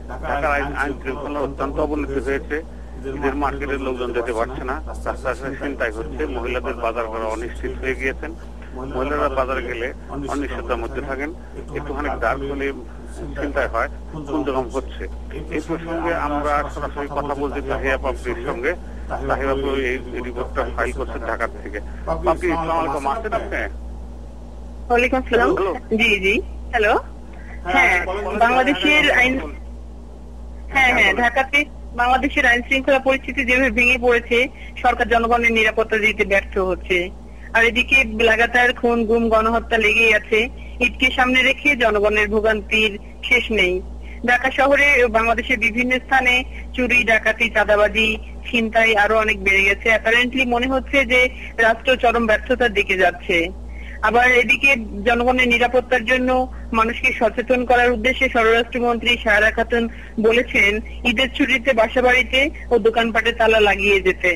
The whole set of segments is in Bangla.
ঢাকার আইন শৃঙ্খলা অত্যন্ত অবনতি হয়েছে। ঈদের মার্কেটের লোকজন যেতে পারছে না, রাস্তায় ছিনতাই হচ্ছে, মহিলাদের বাজার করা অনিশ্চিত হয়ে গিয়েছেন। মহিলারা বাজারে গেলে অনিশ্চয়তার মধ্যে থাকেন, একটুখানি ডার্ক হলে চিন্তায় হয়, খুনজখম হচ্ছে। এই প্রসঙ্গে আমরা সরাসরি কথা বলছি তাহিয়া পাপড়ির সঙ্গে। তাহিয়া পাপড়ি এই রিপোর্টটা ফাইল করছেন ঢাকা থেকে। পাপড়ি, আসসালামু আলাইকুম, আছেন আপনি? ওয়ালাইকুম আসসালাম। জি জি, হ্যালো। হ্যাঁ, বাংলাদেশের আইন, হ্যাঁ ঢাকাতে বাংলাদেশের আইন শৃঙ্খলা পরিস্থিতি যেভাবে ভেঙে পড়েছে, সরকার জনগণের নিরাপত্তা দিতে ব্যর্থ হচ্ছে। আর এদিকে লাগাতার খুন গুম গণহত্যা লেগেই আছে। ঈদকে সামনে রেখে জনগণের ভোগান্তির শেষ নেই। ঢাকা শহরে বাংলাদেশের বিভিন্ন স্থানে চুরি, ডাকাতি, চাঁদাবাজি, ছিনতাই আরো অনেক বেড়ে গেছে। অ্যাপারেন্টলি মনে হচ্ছে যে রাষ্ট্র চরম ব্যর্থতার দিকে যাচ্ছে। আবার এদিকে জনগণের নিরাপত্তার জন্য মানুষকে সচেতন করার উদ্দেশ্যে স্বরাষ্ট্রমন্ত্রী সায়রা খাতুন বলেছেন ঈদের ছুটিতে বাসাবাড়িতে ও দোকানপাটে তালা লাগিয়ে যেতে।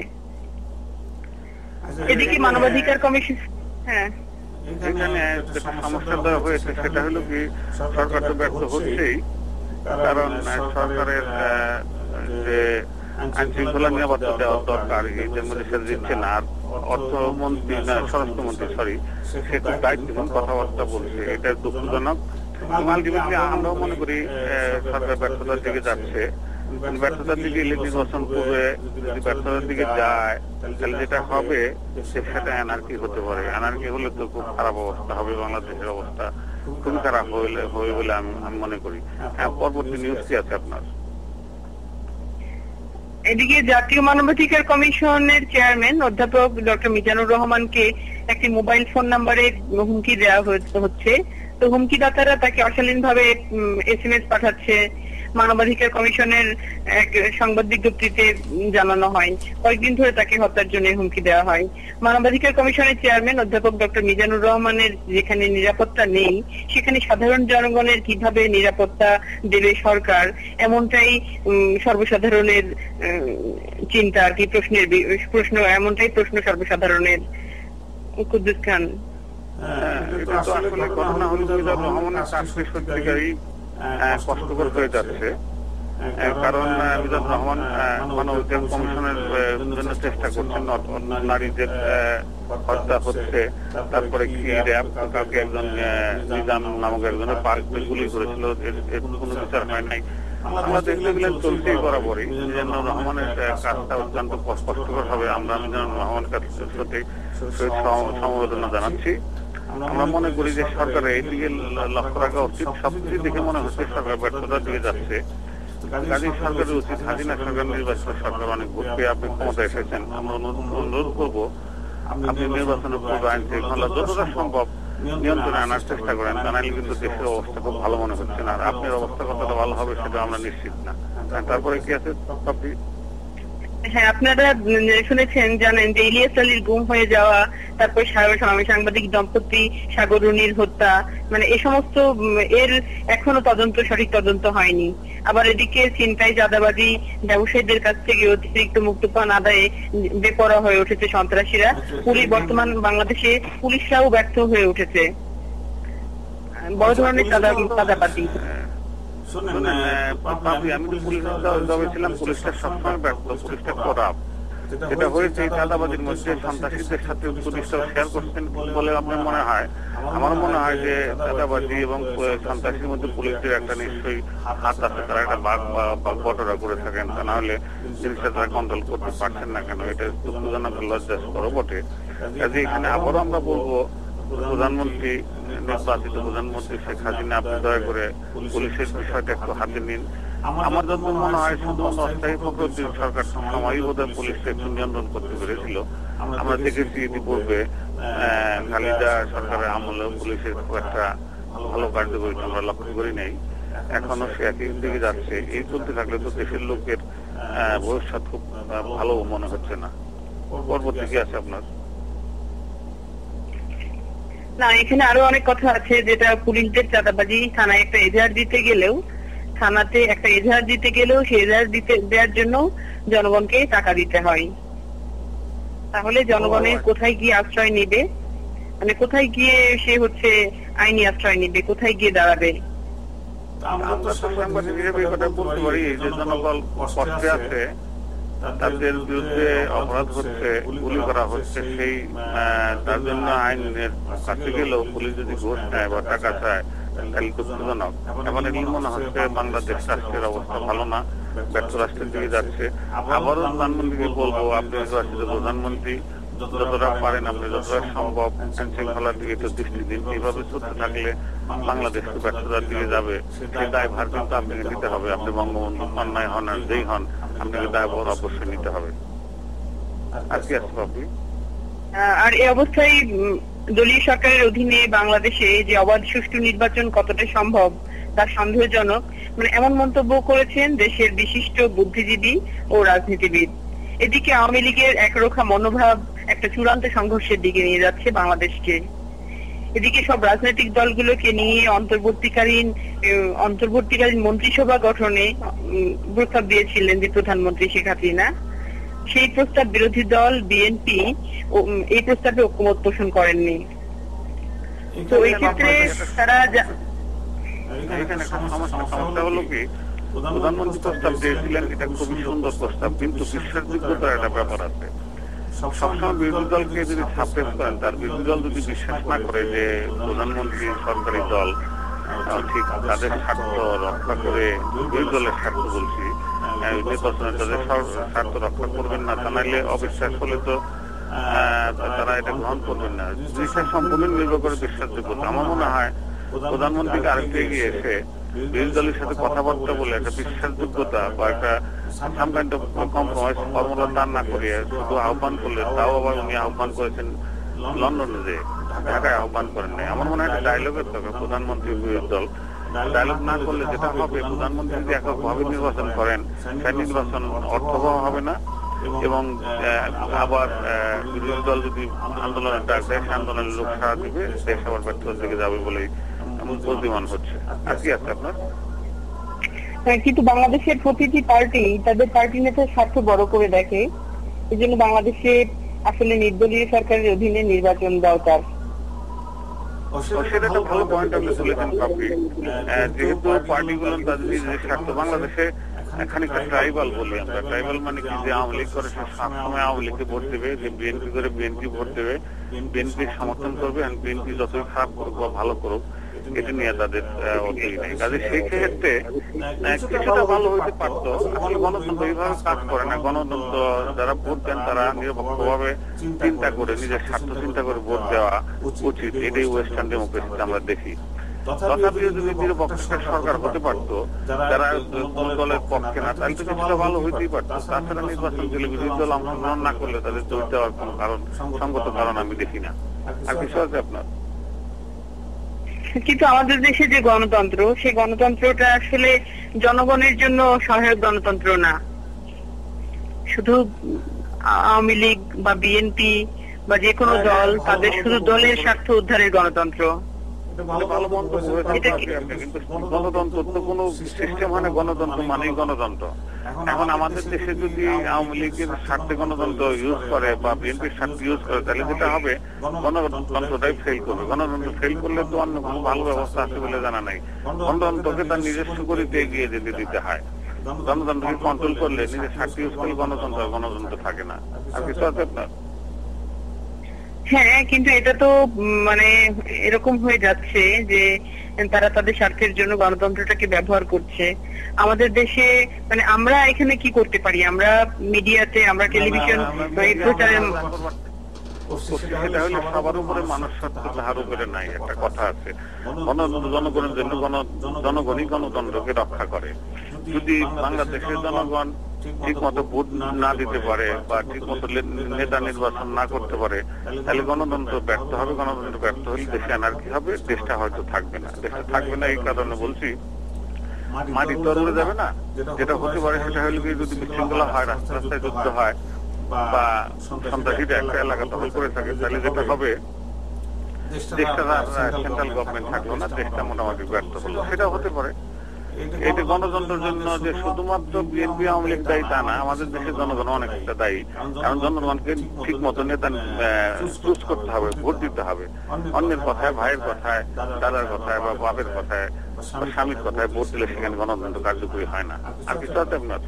এদিকে মানবাধিকার কমিশন, হ্যাঁ, এখানে যেটা সমস্যা হয়েছে সেটা হলো কি, সরকার তো ব্যর্থ হচ্ছেই, কারণ সরকারের যে আইন শৃঙ্খলা নিরাপত্তা দেওয়ার দরকার এদের মধ্যে সেটা দিচ্ছে না। আর অর্থমন্ত্রী না স্বরাষ্ট্রমন্ত্রী সে খুব দায়িত্বহীন কথাবার্তা বলছে, এটা দুঃখজনক। আলটিমেটলি আমরাও মনে করি সরকার ব্যর্থতার দিকে যাচ্ছে। ব্যর্থতার দিকে নির্বাচন করবে, যদি ব্যর্থতার দিকে যায় তাহলে যেটা হবে সেটা অ্যানার্কি হতে পারে। অ্যানার্কি হলে তো খুব খারাপ অবস্থা হবে, বাংলাদেশের অবস্থা খুবই খারাপ হবে বলে আমি মনে করি। পরবর্তী নিউজ কি আছে আপনার? এদিকে জাতীয় মানবাধিকার কমিশনের চেয়ারম্যান অধ্যাপক ডক্টর মিজানুর রহমানকে একটি মোবাইল ফোন নাম্বারে হুমকি দেওয়া হচ্ছে। তো হুমকিদাতারা তাকে অশালীনভাবে SMS পাঠাচ্ছে। মানবাধিকার কমিশনের এক সংবাদ বিজ্ঞপ্তিতে জানানো হয় কয়েকদিন ধরে তাকে হত্যার জন্য হুমকি দেওয়া হয়। মানবাধিকার কমিশনের চেয়ারম্যান অধ্যাপক ডক্টর মিজানুর রহমানের যেখানে নিরাপত্তা নেই, সেখানে সাধারণ জনগণের কিভাবে নিরাপত্তা দেবে সরকার, এমনটাই সর্বসাধারণের চিন্তা আর কি, প্রশ্ন এমনটাই প্রশ্ন সর্বসাধারণের। কুদ্দুস খান, এটা তো আসলে ঘটনা হলো মিজানুর রহমানের চাকরি সত্যিকারই কষ্টকর হয়ে যাচ্ছে, কারণ মিজানুর রহমান মানবাধিকার কমিশনের জন্য চেষ্টা করছেন। নারীদের হত্যা হচ্ছে, তারপরে কি র্যাব কাউকে একজন নিজাম নামক একজনের পার্কে গুলি করেছিল, এর কোনো বিচার হয় নাই। আমরা দেখতে গেলেন চলছেই বরাবরই। মিজানুর রহমানের কাজটা অত্যন্ত কষ্টকর হবে। আমরা মিজানুর রহমানের কাছে সমবেদনা জানাচ্ছি। আমরা মনে করি যে সরকারের এই দিকে লক্ষ্য রাখা উচিত। সবকিছু দেখে মনে হচ্ছে সরকার ব্যর্থতার দিকে যাচ্ছে। কাজেই সরকারের উচিত, হাসিনা সরকার নির্বাচিত সরকার অনেক ভোট পেয়ে আপনি ক্ষমতা এসেছেন, আমরা অনুরোধ করবো আপনি নির্বাচনের পূর্বে আইন শৃঙ্খলা যতটা সম্ভব নিয়ন্ত্রণে আনার চেষ্টা করেন, তা নাহলে কিন্তু দেশের অবস্থা খুব ভালো মনে হচ্ছে না। আর আপনার অবস্থা কতটা ভালো হবে সেটা আমরা নিশ্চিত না। তারপরে কি আছে আপনি? হ্যাঁ, আপনারা শুনেছেন, জানেন যে ইলিয়াস আলীর গুম হয়ে যাওয়া, তারপর সাংবাদিক দম্পতি সাগর রুনির হত্যা, মানে এই সমস্ত এর এখনো সঠিক তদন্ত হয়নি। আবার এদিকে ছিনতাই, চাঁদাবাজি, ব্যবসায়ীদের কাছ থেকে অতিরিক্ত মুক্তিপণ আদায়ে বেপরোয়া হয়ে উঠেছে সন্ত্রাসীরা। বর্তমান বাংলাদেশে পুলিশরাও ব্যর্থ হয়ে উঠেছে বড় ধরনের চাঁদাবাজি। আমি তো পুলিশের জবে ছিলাম, পুলিশটা সবসময় ব্যর্থ, পুলিশটা খারাপ। যেটা হয়েছে চাঁদাবাজির মধ্যে সন্ত্রাসীদের সাথে পুলিশরাও শেয়ার করছেন বলে আপনার মনে হয়? আমার মনে হয় যে চাঁদাবাজি এবং সন্ত্রাসীর মধ্যে পুলিশের একটা নিশ্চয়ই হাত আছে, তারা একটা বাঘ বটরা করে থাকেন, তা না হলে জিনিসটা তারা কন্ট্রোল করতে পারছেন না কেন? এটা দুঃখজনক, লজ্জাস্কর বটে। কাজে এখানে আবারও আমরা বলবো, প্রধানমন্ত্রী, নির্বাচিত প্রধানমন্ত্রী শেখ হাসিনা, আপনি দয়া করে পুলিশের বিষয়টা একটু হাতে নিন। আমার যত মনে হয় শুধুমাত্র অস্থায়ী প্রকৃতির সরকার সময়ই বোধহয় পুলিশকে একটু নিয়ন্ত্রণ করতে পেরেছিল। আমরা দেখেছি ইতিপূর্বে খালেদা সরকারের আমলেও পুলিশের খুব একটা ভালো কার্যকরিতা আমরা লক্ষ্য করি নাই। এখনো সে একই দিকে যাচ্ছে। এই চলতে থাকলে তো দেশের লোকের ভবিষ্যৎ খুব ভালো মনে হচ্ছে না। পরবর্তী কি আছে আপনার? না, এখানে আরো অনেক কথা আছে, যেটা পুলিশদের চাঁদাবাজি, থানায় একটা এজাহার দিতে গেলেও সেই এজাহার দেওয়ার জন্য জনগণকে টাকা দিতে হয়। তাহলে জনগণের কোথায় গিয়ে আশ্রয় নিবে, মানে কোথায় গিয়ে সে আইনি আশ্রয় নিবে, কোথায় গিয়ে দাঁড়াবে? আমরা তো সাংবাদিক হিসেবে এই কথা বলতে পারি যে জনগণ কষ্টে আছে, তাদের বিরুদ্ধে অপরাধ হচ্ছে, গুলি করা হচ্ছে, সেই তার জন্য আইনের কাছে গেলেও পুলিশ যদি ঘুষ নেয় বা টাকা চায় তাহলে দুঃখজনক। এখন এগুলো মনে হচ্ছে বাংলাদেশ রাষ্ট্রের অবস্থা ভালো না, ব্যর্থ রাষ্ট্রের দিকে যাচ্ছে। আবারও প্রধানমন্ত্রীকে বলবো, আপনি নির্বাচিত প্রধানমন্ত্রী, যতটা পারেন আপনি যতটা সম্ভব আইন শৃঙ্খলার দিকে একটু দৃষ্টি দিন। এইভাবে চলতে থাকলে বাংলাদেশ ব্যর্থতার দিকে যাবে। সেই দায়ভার কিন্তু আপনাকে নিতে হবে। আপনি বঙ্গবন্ধু অন্যায় হন আর যেই হন, আপনাকে দায়ভার অবশ্যই নিতে হবে। আর কি আসতে আপনি আর এই অবস্থায় দলীয় সরকারের অধীনে বাংলাদেশে যে অবাধ সুষ্ঠু নির্বাচন কতটা সম্ভব তা সন্দেহজনক, মানে এমন মন্তব্য করেছেন দেশের বিশিষ্ট বুদ্ধিজীবী ও রাজনীতিবিদ। এদিকে আওয়ামী লীগের একরোখা মনোভাব একটা চূড়ান্ত সংঘর্ষের দিকে নিয়ে যাচ্ছে বাংলাদেশকে। এদিকে সব রাজনৈতিক দলগুলোকে নিয়ে অন্তর্বর্তীকালীন মন্ত্রিসভা গঠনে প্রস্তাব দিয়েছিলেন যে প্রধানমন্ত্রী শেখ হাসিনা। সেই প্রস্তাব বিরোধী দল বিএনপি এই প্রস্তাবে ঐকমত্য পোষণ করেননি। তো এই ক্ষেত্রে তারা এখানে সমস্যা হলো কি, প্রধানমন্ত্রী প্রস্তাব দিয়েছিলেন, এটা খুবই সুন্দর প্রস্তাব, কিন্তু বিশ্বাসযোগ্যতার একটা ব্যাপার আছে। সবসময় বিরোধী দলকে যদি সাপোর্ট করেন, তার বিরোধী দল যদি বিশ্বাস না করে যে প্রধানমন্ত্রী সরকারি দল ঠিক তাদের স্বার্থ রক্ষা করে, বিরোধী দলের স্বার্থ বলছি, নির্বাচনে তাদের স্বার্থ রক্ষা করবেন না, তা নাইলে অবিশ্বাস হলে তো তারা এটা গ্রহণ করবেন না। বিশ্বাস সম্পূর্ণ নির্ভর করে বিশ্বাসযোগ্যতা। আমার মনে হয় প্রধানমন্ত্রীকে আরেকটু এগিয়ে এসে বিরোধী দলের সাথে কথাবার্তা বলে একটা বিশ্বাসযোগ্যতা বা একটা কম্প্রোমাইজ ফর্মুলা দান না করিয়ে শুধু আহ্বান করলে, তাও আবার উনি আহ্বান করেছেন লন্ডনে, যে ঢাকায় আহ্বান করেন নাই। আমার মনে হয় একটা ডায়লগের দরকার প্রধানমন্ত্রী বিরোধী দল। ডায়লগ না করলে যেটা হবে, প্রধানমন্ত্রী যদি এককভাবে নির্বাচন করেন, সেই নির্বাচন অর্থবহ হবে না, এবং আবার বিরোধী দল যদি আন্দোলনের ডাক দেয়, সে আন্দোলনের লোক সাড়া দিবে, দেশ আবার ব্যর্থতার দিকে যাবে বলেই বুদ্ধিমান হচ্ছে। আর কি আছে আপনার? কিন্তু বাংলাদেশের প্রতিটি পার্টি তাদের পার্টি নেতার স্বার্থ বড় করে দেখে। এই জন্য বাংলাদেশে আসলে নির্দলীয় সরকারের অধীনে নির্বাচন দরকার। সেটা একটা ভালো পয়েন্ট আপনি তুলেছেন পাপড়ি। যেহেতু পার্টিগুলো তাদের নিজের স্বার্থ, বাংলাদেশে খানিকটা ট্রাইবাল বলি আমরা। ট্রাইবাল মানে কি, যে আওয়ামী লীগ করে সে সবসময় আওয়ামী লীগকে ভোট দেবে, যে বিএনপি করে বিএনপি ভোট দেবে, বিএনপি সমর্থন করবে, আর বিএনপি যতই খারাপ করুক বা ভালো করুক এটা নিয়ে তাদের অতীত নেই। কাজে সেই ক্ষেত্রে কিছুটা ভালো হইতে পারতো। আসলে গণতন্ত্র এইভাবে কাজ করে না। গণতন্ত্র যারা ভোট দেন তারা নিরপেক্ষভাবে চিন্তা করে, নিজের স্বার্থ চিন্তা করে ভোট দেওয়া উচিত। এটাই ওয়েস্টার্ন ডেমোক্রেসিতে আমরা দেখি। তথাপিও যদি নিরপেক্ষ সরকার হতে পারতো, যারা কোন দলের পক্ষে না, তাহলে তো কিছুটা ভালো হইতেই পারতো। তাছাড়া নির্বাচন দিলে বিরোধী দল অংশগ্রহণ না করলে তাদের জড়িত দেওয়ার কোন কারণ, সঙ্গত কারণ আমি দেখি না। আর কিছু আছে আপনার? কিন্তু আমাদের দেশে যে গণতন্ত্র, সেই গণতন্ত্রটা আসলে জনগণের জন্য সহায়ক গণতন্ত্র না। শুধু আওয়ামী লীগ বা বিএনপি বা যে কোনো দল, তাদের শুধু দলের স্বার্থ উদ্ধারের গণতন্ত্র। ভালো মন্তব্য হয়েছে, কিন্তু গণতন্ত্র তো কোনো সিস্টেম হয় না। গণতন্ত্র মানেই গণতন্ত্র। এখন আমাদের দেশে যদি আওয়ামী লীগের স্বার্থে গণতন্ত্র ইউজ করে বা বিএনপির স্বার্থে ইউজ করে, তাহলে যেটা হবে গণতন্ত্রটাই ফেল করবে। গণতন্ত্র ফেল করলে তো অন্য কোনো ভালো ব্যবস্থা আছে বলে জানা নাই। গণতন্ত্রকে তার নিজস্ব গতিতে এগিয়ে যেতে দিতে হয়। গণতন্ত্রকে কন্ট্রোল করলে, নিজের স্বার্থ ইউজ করলে গণতন্ত্র থাকে না। আর কিছু আছে আপনার? হ্যাঁ, কিন্তু এটা তো মানে এরকম হয়ে যাচ্ছে যে তারা তাদের স্বার্থের জন্য গণতন্ত্রটাকে ব্যবহার করছে। আমাদের দেশে মানে আমরা এখানে কি করতে পারি? আমরা মিডিয়াতে, আমরা টেলিভিশন প্রচারে, সেটা হলে সবার উপরে মানুষ সত্য, তাহার উপরে নাই। একটা কথা আছে, জনগণের জন্য জনগণই গণতন্ত্রকে রক্ষা করে। যদি বাংলাদেশের জনগণ ঠিক মতো ভোট না দিতে পারে বা ঠিক মতো নেতা নির্বাচন না করতে পারে, তাহলে গণতন্ত্র ব্যর্থ হবে। গণতন্ত্র ব্যর্থ হলে দেশে অ্যানার্কি হবে, দেশটা হয়তো থাকবে না। দেশটা থাকবে না এই কারণে বলছি, মাটি তো উড়ে যাবে না। যেটা হতে পারে সেটা হলে যদি বিশৃঙ্খলা হয়, রাস্তায় যুদ্ধ হয় বা সন্ত্রাসীরা একটা এলাকা দখল করে থাকে, তাহলে যেটা হবে, দেশটা সেন্ট্রাল গভর্নমেন্ট থাকলো না, দেশটা মোটামুটি ব্যর্থ হলো। সেটা হতে পারে। এটি গণতন্ত্রের জন্য যে শুধুমাত্র বিএনপি আওয়ামী লীগ দায়ী তা না, আমাদের দেশের জনগণ অনেকটা দায়ী। কারণ জনগণকে ঠিক মতো নেতা চুজ করতে হবে, ভোট দিতে হবে। অন্যের কথায়, ভাইয়ের কথায়, দাদার কথায় বা বাপের কথায় বা স্বামীর কথায় ভোট দিলে সেখানে গণতন্ত্র কার্যকরী হয় না। আর কিছু আছে আপনার?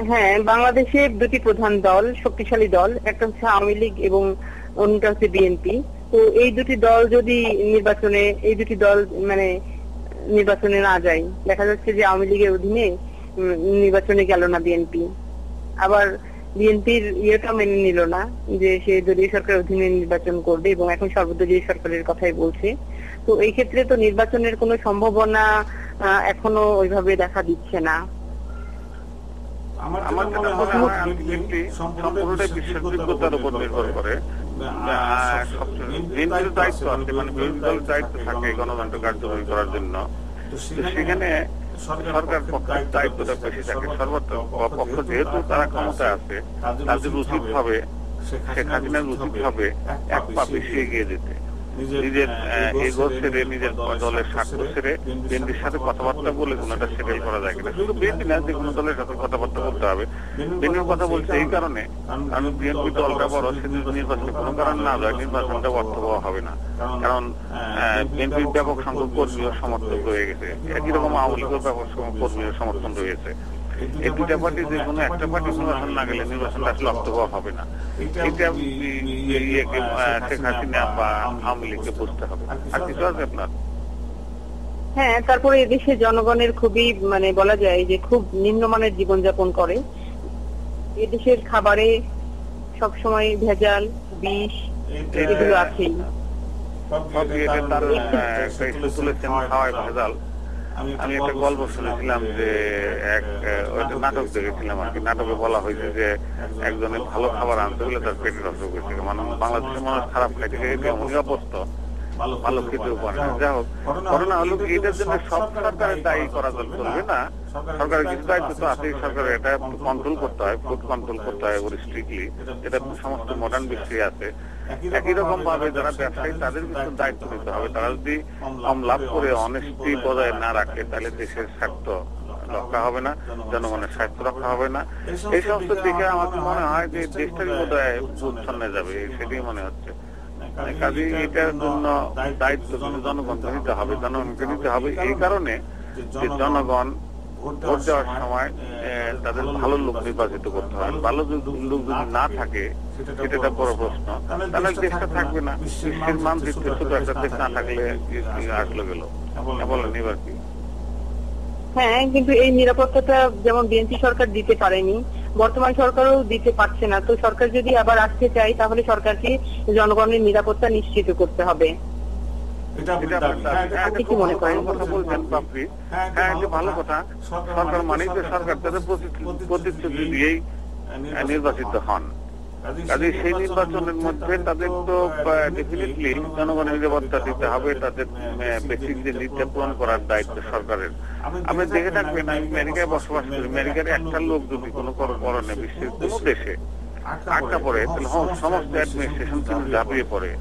হ্যাঁ, বাংলাদেশের দুটি প্রধান দল, শক্তিশালী দল, একটা হচ্ছে আওয়ামী লীগ এবং অন্যটা হচ্ছে বিএনপি। তো এই দুটি দল যদি নির্বাচনে না যায়, দেখা যাচ্ছে যে আওয়ামী লীগের অধীনে নির্বাচনে গেল না বিএনপি, আবার বিএনপির ইয়েটা মেনে নিল না যে সে দলীয় সরকারের অধীনে নির্বাচন করবে এবং এখন সর্বদলীয় সরকারের কথাই বলছে। তো এই ক্ষেত্রে তো নির্বাচনের কোনো সম্ভাবনা এখনো ওইভাবে দেখা দিচ্ছে না। আমার যেটা মনে হয় আলটিমেটলি সম্পূর্ণটাই বিশ্বাসযোগ্যতার উপর নির্ভর করে। বিএনপির দায়িত্ব আছে, মানে বিরোধী দলের দায়িত্ব থাকে গণতন্ত্র কার্যকরী করার জন্য। সেখানে সরকার পক্ষের দায়িত্বটা বেশি থাকে। সর্বপক্ষ যেহেতু তারা ক্ষমতায় আছে, তাদের উচিত হবে, শেখ হাসিনার উচিত হবে এক পা বেশি এগিয়ে যেতে, নিজের এগো ছেড়ে, নিজের দলের স্বার্থ ছেড়ে বিএনপির সাথে কথাবার্তা বলে কোনটা সেটেল করা যায় কিনা। শুধু বিএনপি না, যে কোনো দলের সাথে কথাবার্তা বলতে হবে। বিএনপির কথা বলছে এই কারণে, কারণ বিএনপি দলটা বড়, সে যদি নির্বাচনে কোনো কারণ না যায়, নির্বাচনটা অর্থবহ হবে না। কারণ বিএনপির ব্যাপক সংখ্যক কর্মীও সমর্থক রয়ে গেছে, একই রকম আওয়ামী লীগের ব্যাপক সংখ্যক কর্মীও সমর্থন রয়েছে। এই দুটা পার্টি যে কোনো একটা পার্টি নির্বাচন না গেলে নির্বাচনটা আসলে অর্থবহ হবে না। এটা শেখ হাসিনা বা আওয়ামী লীগকে বুঝতে হবে। আর কিছু আছে আপনার? হ্যাঁ, তারপরে এদেশে জনগণের খুবই বলা যায় যে খুব নিম্নমানের জীবনযাপন করে। এদেশের খাবারে সবসময় ভেজাল, বিষ এগুলো আছেই। ভেজাল। আমি একটা গল্প শুনেছিলাম যে নাটক দেখেছিলাম আর কি। নাটকে বলা হয়েছে যে একজনের ভালো খাবার আনতে হলে তার পেটের অসুখ হয়েছে। মানে বাংলাদেশের মানুষ খারাপ খাইতে গেলে এমনই অবস্থা, ভালো খেতেও পারে না। যাই হোক, ঘটনা হলো এটার জন্য সব সরকারের দায়ী করা চলবে না। সরকারের কিছু দায়িত্ব তো আছে, সরকারের এটা কন্ট্রোল করতে হয়, ফুড কন্ট্রোল করতে হয় স্ট্রিক্টলি, যেটা সমস্ত মডার্ন বিশ্বে আছে। একই রকম ভাবে যারা ব্যবসায়ী, তাদের কিছু দায়িত্ব নিতে হবে। তারা যদি কম লাভ করে অনেস্টি বজায় না রাখে, তাহলে দেশের স্বার্থ রক্ষা হবে না, জনগণের স্বার্থ রক্ষা হবে না। এই সমস্ত দিকে আমার মনে হয় যে দেশটারই বোধহয় উচ্ছন্নে যাবে, সেটাই মনে হচ্ছে। কাজে এটার জন্য দায়িত্ব জনগণকে নিতে হবে, জনগণকে নিতে হবে এই কারণে যে জনগণ ভোট দেওয়ার সময় তাদের ভালো লোক নির্বাচিত করতে হবে। ভালো লোক যদি না থাকে, সেটা একটা বড় প্রশ্ন, তাহলে দেশটা থাকবে না। বিশ্বের মানচিত্রে শুধু একটা দেশ না থাকলে আসলে গেল। বলেন এবার কি? হ্যাঁ, কিন্তু এই নিরাপত্তাটা যেমন বিএনপি সরকার দিতে পারেনি, বর্তমান সরকারও দিতে পারছে না। তো সরকার যদি আবার আসতে চায়, তাহলে সরকারকে জনগণের নিরাপত্তা নিশ্চিত করতে হবে। আপনি কি মনে করেন? কথা বলছেন বাপরি। হ্যাঁ, এটা ভালো কথা। সরকার মানেই তো সরকার তাদের প্রতিশ্রুতি দিয়েই নির্বাচিত হন। কাজে সেই নির্বাচনের মধ্যে তাদের তো ডেফিনেটলি জনগণের নিরাপত্তা দিতে হবে, তাদের বেসিক যে নীতিটা পূরণ করার দায়িত্ব সরকারের। আপনি দেখে থাকবেন, আমি আমেরিকায় বসবাস করি, আমেরিকার একটা লোক যদি কোনো করণে বিশ্বের কোন দেশে আটকা পড়ে, তাহলে সমস্ত অ্যাডমিনিস্ট্রেশন কিন্তু ঝাঁপিয়ে পড়ে,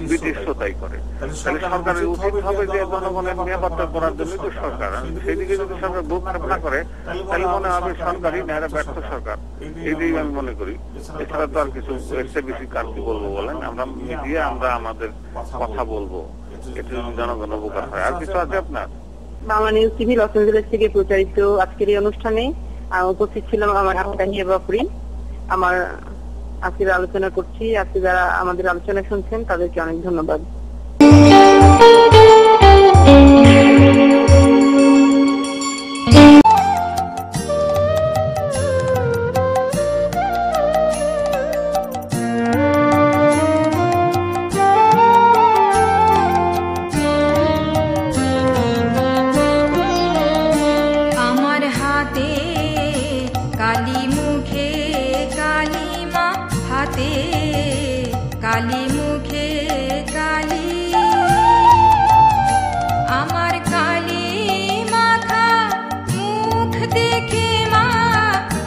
ব্রিটিশ তাই করে। তাহলে সরকারের উচিত হবে যে জনগণের নিরাপত্তা করার জন্য তো সরকার, সেদিকে যদি সরকার ভূক্ষেপ না করে, তাহলে মনে হবে সরকারই নেহারা ব্যর্থ সরকার। এইটাই আমি মনে করি। এছাড়া তো আর কিছু বেশি কার কি বলবো বলেন? আমরা মিডিয়া, আমরা আমাদের কথা বলবো, এতে জনগণ উপকার হয়। আর কিছু আছে আপনার? Bangla news TV Los Angeles থেকে প্রচারিত আজকের এই অনুষ্ঠানে উপস্থিত ছিলাম আমার তাহিয়া বাপরি। আমার আজকের আলোচনা করছি। আজকে যারা আমাদের আলোচনা শুনছেন তাদেরকে অনেক ধন্যবাদ। আমার হাতে কালি, মুখে কালি, মা হাতে কালি, মুখে কালি, আমার কালি মাথা মুখ দেখে মা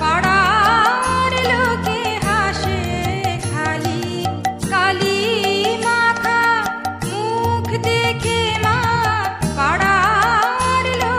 পাড়ার লোকে হাসে খালি, কালি মাথা মুখ দেখে মা পাড়ার লোকে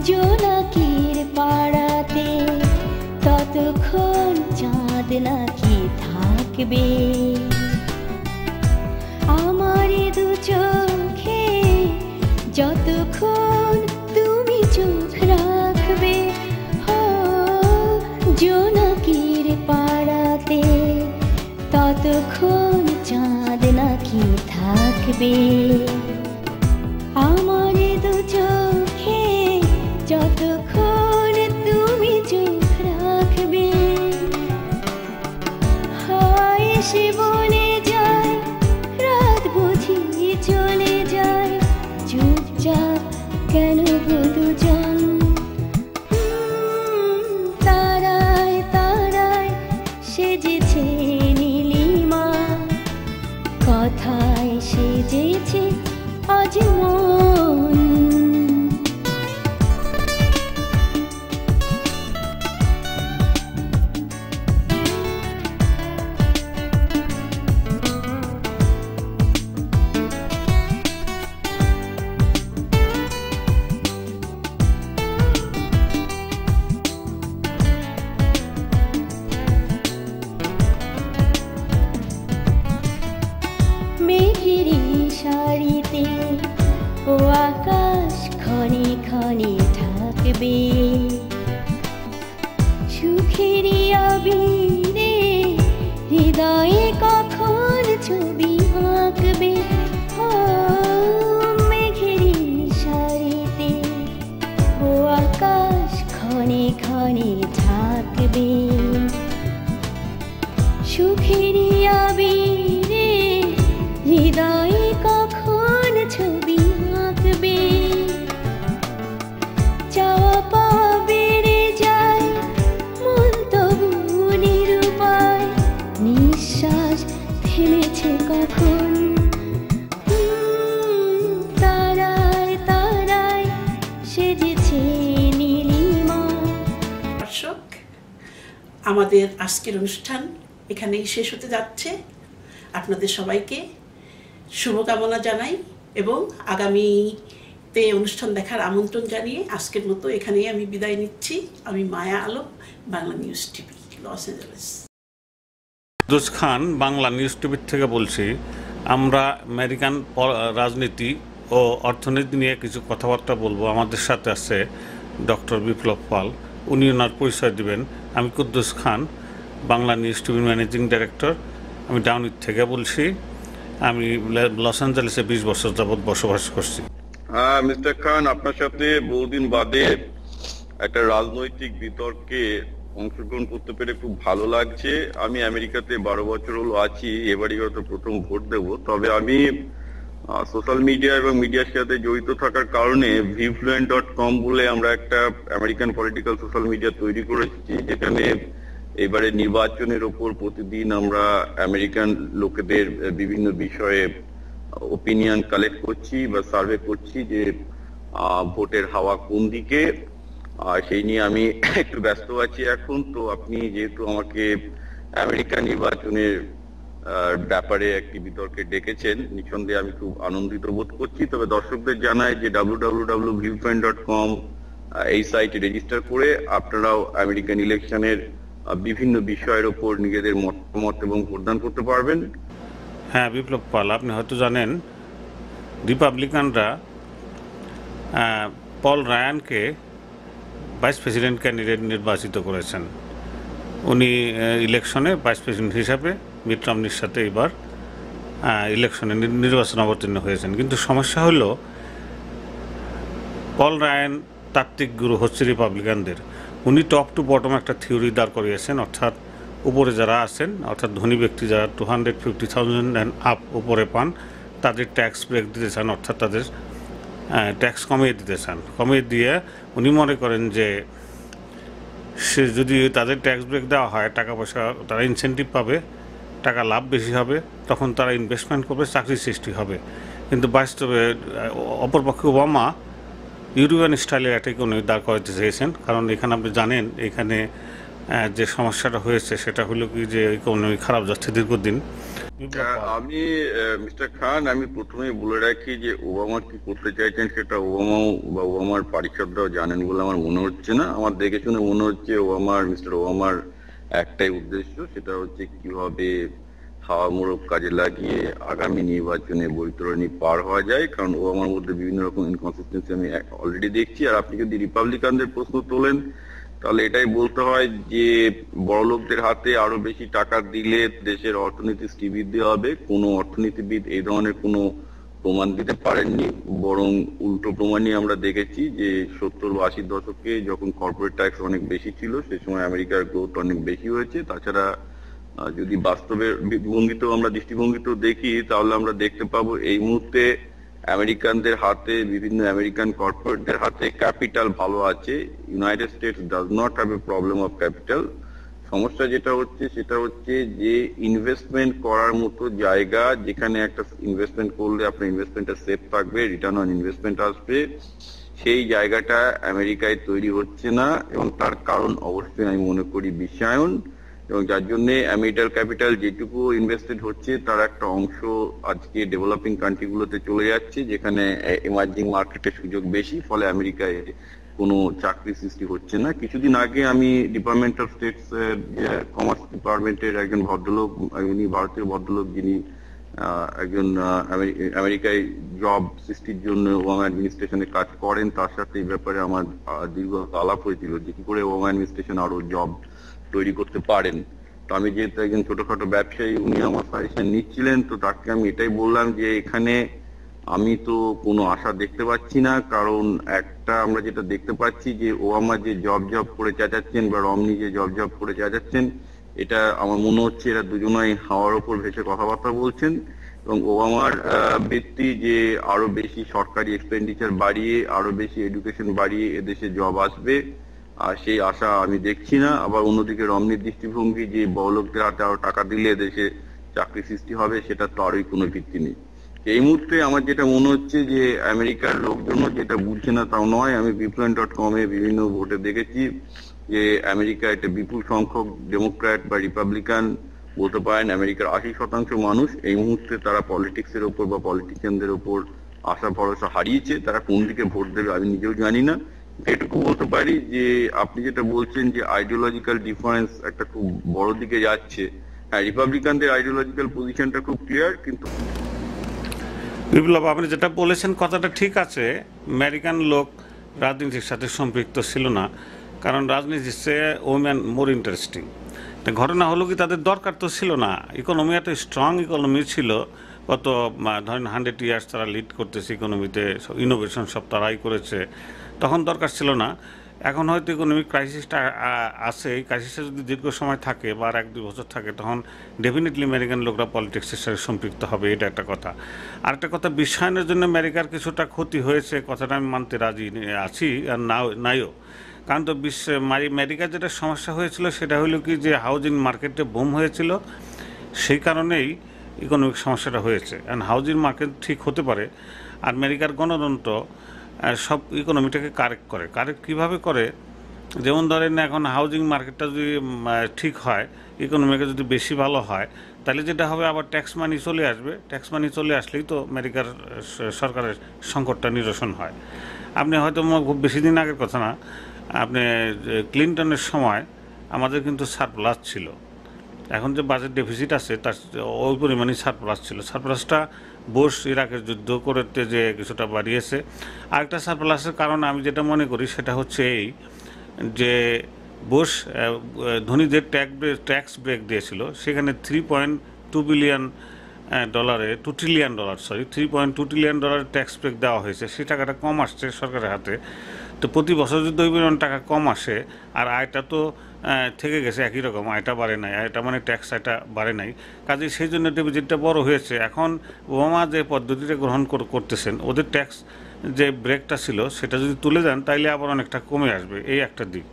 জোনাকির পাড়াতে ততক্ষণ চাঁদ নাকি থাকবে আমার দু চোখে যতক্ষণ তুমি চোখ রাখবে ও জোনাকির পাড়াতে ততক্ষণ চাঁদ নাকি থাকবে আমার দু চোখে যতক্ষণ তুমি চোখ রাখবে হয় সে বনে যায় রাত বুঝি চলে যায় চুপচাপ কেন দুজন তারায় তারায় সেজেছে নীলিমা কথায় সেজেছে আজ মন মেঘেরি শাড়িতে ও আকাশ ক্ষণে ক্ষণে ঢাকবে সুখেরি আবিরে হৃদয়ে কখন ছবি আঁকবে ও মেঘেরি শাড়িতে ও আকাশ ক্ষণে ক্ষণে ঢাকবে সুখেরি আবিরে হৃদয়ে কখন ছবি আঁকবে চাওয়া পাওয়া বেড়ে যায় মন তবু নিরুপায় নিঃশ্বাস থেমেছে কখন তারায় তারায় সেজেছে নীলিমা। দর্শক, আমাদের আজকের অনুষ্ঠান এখানেই শেষ হতে যাচ্ছে। আপনাদের সবাইকে শুভকামনা জানাই এবং আগামীতে অনুষ্ঠান দেখার আমন্ত্রণ জানিয়ে আজকের মতো এখানেই আমি বিদায় নিচ্ছি। আমি Maya Alam, Bangla news TV, Los Angeles. Quddus Khan, Bangla news টিভির থেকে বলছি। আমরা আমেরিকান রাজনীতি ও অর্থনীতি নিয়ে কিছু কথাবার্তা বলবো। আমাদের সাথে আছে ডক্টর বিপ্লব পাল, উনি ওনার পরিচয় দিবেন। আমি কুদ্দুস খান, বাংলা নিউজ টিভির ম্যানেজিং ডাইরেক্টর। আমি ডাউনির থেকে বলছি। আমি লস অ্যাঞ্জেলেসে 20 বছর যাবৎ বসবাস করছি। হ্যাঁ মিস্টার খান, আপনার সাথে বহুদিন বাদে একটা রাজনৈতিক বিতর্কে অংশগ্রহণ করতে পেরে খুব ভালো লাগছে। আমি আমেরিকাতে 12 বছর হলো আছি, এবারই হয়তো প্রথম ভোট দেব। তবে আমি সোশ্যাল মিডিয়া এবং মিডিয়ার সাথে জড়িত থাকার কারণে vfluent.com বলে আমরা একটা আমেরিকান পলিটিক্যাল সোশ্যাল মিডিয়া তৈরি করেছি, যেখানে এবারে নির্বাচনের ওপর প্রতিদিন আমরা আমেরিকান লোকেদের বিভিন্ন বিষয়ে ওপিনিয়ন কালেক্ট করছি বা সার্ভে করছি যে ভোটের হাওয়া কোন দিকে। সেই নিয়ে আমি একটু ব্যস্ত আছি এখন। তো আপনি যেহেতু আমাকে আমেরিকা নির্বাচনের ব্যাপারে একটি বিতর্কে ডেকেছেন, নিঃসন্দেহে আমি খুব আনন্দিত বোধ করছি। তবে দর্শকদের জানাই যে www.viewpoint.com এই সাইটে রেজিস্টার করে আপনারাও আমেরিকান ইলেকশনের বিভিন্ন বিষয়ের উপর নিজেদের মতামত এবং ভোটদান করতে পারবেন। হ্যাঁ বিপ্লব পাল, আপনি হয়তো জানেন রিপাবলিকানরা পল রায়ানকে ভাইস প্রেসিডেন্ট ক্যান্ডিডেট নির্বাচিত করেছেন। উনি ইলেকশনে ভাইস প্রেসিডেন্ট হিসাবে মিট রমনির সাথে এবার ইলেকশনে নির্বাচন অবতীর্ণ হয়েছেন। কিন্তু সমস্যা হলো পল রায়ান তাত্ত্বিক গুরু হচ্ছে রিপাবলিকানদের। উনি টপ টু বটম একটা থিওরি দাঁড় করিয়েছেন, অর্থাৎ উপরে যারা আছেন, অর্থাৎ ধনী ব্যক্তি যারা 250,000 অ্যান্ড আপ উপরে পান, তাদের ট্যাক্স ব্রেক দিতে চান, অর্থাৎ তাদের ট্যাক্স কমিয়ে দিতে চান। কমিয়ে দিয়ে উনি মনে করেন যে সে যদি তাদের ট্যাক্স ব্রেক দেওয়া হয়, টাকা পয়সা তারা ইনসেন্টিভ পাবে, টাকা লাভ বেশি হবে, তখন তারা ইনভেস্টমেন্ট করবে, চাকরির সৃষ্টি হবে। কিন্তু বাস্তবে অপরপক্ষে ওবামা ইউরোপিয়ান স্টাইলের একটা ইকোনমি দাঁড় করাতে চেয়েছেন। কারণ এখানে আপনি জানেন এখানে যে সমস্যাটা হয়েছে সেটা হলো কি যে ইকোনমি খারাপ যাচ্ছে দীর্ঘদিন। বিপ্লব পাল। আমি মিস্টার খান, আমি প্রথমেই বলে রাখি যে ওবামা কি করতে চাইছেন সেটা ওবামাও বা ওবামার পারিষদরাও জানেন বলে আমার মনে হচ্ছে না। আমার দেখে শুনে মনে হচ্ছে মিস্টার ওবামার একটাই উদ্দেশ্য, সেটা হচ্ছে কিভাবে হাওয়া মোড়ক কাজে লাগিয়ে আগামী নির্বাচনে বৈতরণী পার হওয়া যায়। কারণ ওবামার মধ্যে বিভিন্ন রকম ইনকনসিস্টেন্সি আমি অলরেডি দেখছি। আর আপনি যদি রিপাবলিকানদের প্রশ্ন তোলেন তাহলে এটাই বলতে হয় যে বড়লোকদের হাতে আরো বেশি টাকা দিলে দেশের অর্থনীতি স্থিতিবৃদ্ধি হবে। কোনো অর্থনীতিবিদ এই ধরনের কোনো প্রমাণ দিতে পারেননি, বরং উল্টো প্রমাণই আমরা দেখেছি যে 70 বা 80 দশকে যখন কর্পোরেট ট্যাক্স অনেক বেশি ছিল সেই সময় আমেরিকার গ্রোথ অনেক বেশি হয়েছে। তাছাড়া যদি বাস্তবের দৃষ্টিভঙ্গিতেও দেখি তাহলে আমরা দেখতে পাবো এই মুহূর্তে আমেরিকানদের হাতে, বিভিন্ন আমেরিকান কর্পোরেটদের হাতে ক্যাপিটাল ভালো আছে। United states does not have a problem of capital. সমস্যা যেটা হচ্ছে সেটা হচ্ছে যে ইনভেস্টমেন্ট করার মতো জায়গা, যেখানে একটা ইনভেস্টমেন্ট করলে আপনার ইনভেস্টমেন্টটা সেফ থাকবে, রিটার্ন অন ইনভেস্টমেন্ট আসবে, সেই জায়গাটা আমেরিকায় তৈরি হচ্ছে না। এবং তার কারণ অবশ্যই আমি মনে করি বিশ্বায়ন, এবং যার জন্য আমেরিকার ক্যাপিটাল যেটুকু ইনভেস্টেড হচ্ছে তার একটা অংশ আজকে ডেভেলপিং কান্ট্রিগুলোতে চলে যাচ্ছে, যেখানে এমার্জিং মার্কেটের সুযোগ বেশি, ফলে আমেরিকায় কোনো চাকরি সৃষ্টি হচ্ছে না। কিছুদিন আগে আমি ডিপার্টমেন্ট অফ স্টেটস কমার্স ডিপার্টমেন্টের একজন ভদ্রলোক, উনি ভারতীয় ভদ্রলোক, যিনি একজন আমেরিকায় জব সৃষ্টির জন্য ওবামা অ্যাডমিনিস্ট্রেশনে কাজ করেন, তার সাথে এই ব্যাপারে আমার দীর্ঘ আলাপ হয়েছিল যে কি করে ওবামা অ্যাডমিনিস্ট্রেশন আরো জব তৈরি করতে পারেন। তো আমি যেহেতু একজন ছোটখাটো ব্যবসায়ী, উনি আমার সাজেশন নিচ্ছিলেন, তো তাকে আমি এটাই বললাম যে এখানে আমি তো কোনো আশা দেখতে পাচ্ছি না। কারণ একটা আমরা যেটা দেখতে পাচ্ছি যে ওবামা যে জব করে চেঁচাচ্ছেন বা রমনি যে জব করে চেঁচাচ্ছেন, এটা আমার মনে হচ্ছে এরা দুজনাই হাওয়ার ওপর ভেসে কথাবার্তা বলছেন। এবং ওবামার ব্যক্তি যে আরো বেশি সরকারি এক্সপেন্ডিচার বাড়িয়ে, আরো বেশি এডুকেশন বাড়িয়ে এদেশে জব আসবে, আর সেই আশা আমি দেখছি না। আবার অন্যদিকে রমনির দৃষ্টিভঙ্গি যে বড়লোকদের হাতে আরো টাকা দিলে দেশে চাকরি সৃষ্টি হবে, সেটা তো আরোই কোনো ভিত্তি নেই। এই মুহূর্তে আমার যেটা মনে হচ্ছে যে আমেরিকার লোকজনও যেটা বুঝছে না তাও নয়। আমি বিপ্লন.com এ বিভিন্ন ভোটে দেখেছি যে আমেরিকা একটা বিপুল সংখ্যক ডেমোক্র্যাট বা রিপাবলিকান, বলতে পারেন আমেরিকার 80% মানুষ এই মুহূর্তে তারা পলিটিক্সের ওপর বা পলিটিশিয়ানদের ওপর আশা ভরসা হারিয়েছে। তারা কোন দিকে ভোট দেবে আমি নিজেও জানি না। এটুকু বলতে পারি যে আপনি যেটা বলছেন যে আইডিওলজিক্যাল ডিফারেন্স একটা খুব বড় দিকে যাচ্ছে, হ্যাঁ, রিপাবলিকানদের আইডিওলজিক্যাল পজিশনটা খুব ক্লিয়ার। কিন্তু বিপ্লব, আপনি যেটা বলেছেন কথাটা ঠিক আছে, আমেরিকান লোক রাজনীতির সাথে সম্পৃক্ত ছিল না, কারণ রাজনীতির চেয়ে ওমেন মোর ইন্টারেস্টিং। ঘটনা হলো কি তাদের দরকার তো ছিল না, ইকোনমি এত স্ট্রং ইকোনমি ছিল, কত ধরেন 100 ইয়ার্স তারা লিড করতেছে ইকোনমিতে, ইনোভেশন সব তারাই করেছে, তখন দরকার ছিল না। এখন হয়তো ইকোনমিক ক্রাইসিসটা আছে, এই ক্রাইসিসটা যদি দীর্ঘ সময় থাকে বা 1-2 বছর থাকে, তখন ডেফিনেটলি আমেরিকান লোকরা পলিটিক্সের সাথে সম্পৃক্ত হবে, এটা একটা কথা। আরেকটা কথা, বিশ্বায়নের জন্য আমেরিকার কিছুটা ক্ষতি হয়েছে, কথাটা আমি মানতে রাজি আছি আর নাইও। কারণ তো আমেরিকার যেটা সমস্যা হয়েছিল সেটা হলো কি যে হাউজিং মার্কেটে বুম হয়েছিল, সেই কারণেই ইকোনমিক সমস্যাটা হয়েছে। অ্যান্ড হাউজিং মার্কেট ঠিক হতে পারে, আর আমেরিকার গণতন্ত্র সব ইকোনমিটাকে কারেক্ট কীভাবে করে, যেমন ধরেন এখন হাউজিং মার্কেটটা যদি ঠিক হয়, ইকোনমিকে যদি বেশি ভালো হয়, তাহলে যেটা হবে আবার ট্যাক্স মানি চলে আসবে। ট্যাক্স মানি চলে আসলেই তো আমেরিকার সরকারের সংকটটা নিরসন হয়। আপনি হয়তো খুব বেশি দিন আগের কথা না, আপনি ক্লিনটনের সময় আমাদের কিন্তু সারপ্লাস ছিল, এখন যে বাজেট ডেফিসিট আছে তার ওই পরিমাণই সারপ্লাস ছিল। সারপ্লাসটা বুশ ইরাকের যুদ্ধ করতে যে কিছুটা বাড়িয়েছে। আরেকটা সারপ্লাসের কারণ আমি যেটা মনে করি সেটা হচ্ছে এই যে বুশ ধনীদের ট্যাক্স ব্রেক দিয়েছিল, সেখানে $3.2 billion $2 trillion 3.2 trillion tax break দেওয়া হয়েছে। সেই টাকাটা কম আসছে সরকারের হাতে। তো প্রতি বছর যদি 2 বিলিয়ন টাকা কম আসে, আর আয়টা তো থেকে গেছে একই রকম, আয়টা বাড়ে নাই, আয়টা মানে ট্যাক্স আয়টা বাড়ে নাই, কাজেই সেই জন্য ডেফিসিটটা বড় হয়েছে। এখন ওবামা যে পদ্ধতিটা গ্রহণ করতেছেন, ওদের ট্যাক্স যে ব্রেকটা ছিল সেটা যদি তুলে দেন তাইলে আবার অনেকটা কমে আসবে, এই একটা দিক।